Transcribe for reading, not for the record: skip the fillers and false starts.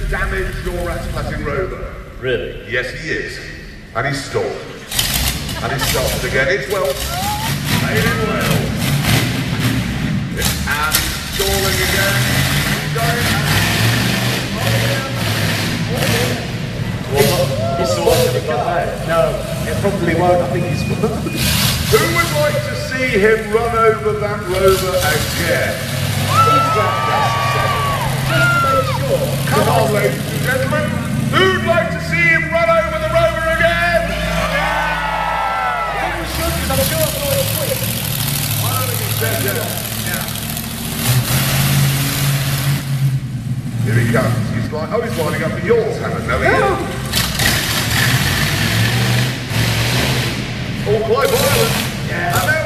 damage your rat-splatting rover. Really? Yes, he is. And he's stalled. And he started again. It's well. Made it well. And he's stalling again. He's going. It's the one that got out. No, it probably won't. I think he's... Who would like to see him run over that rover again? He's got necessary. Just to make sure. Come on, ladies and gentlemen. Who'd like to see him run over the rover again? I think we should, because I'm sure I'm going to quit. I don't think he said that. Here he comes. He's lining up for yours, Hammond. No, he isn't. All quite violent. And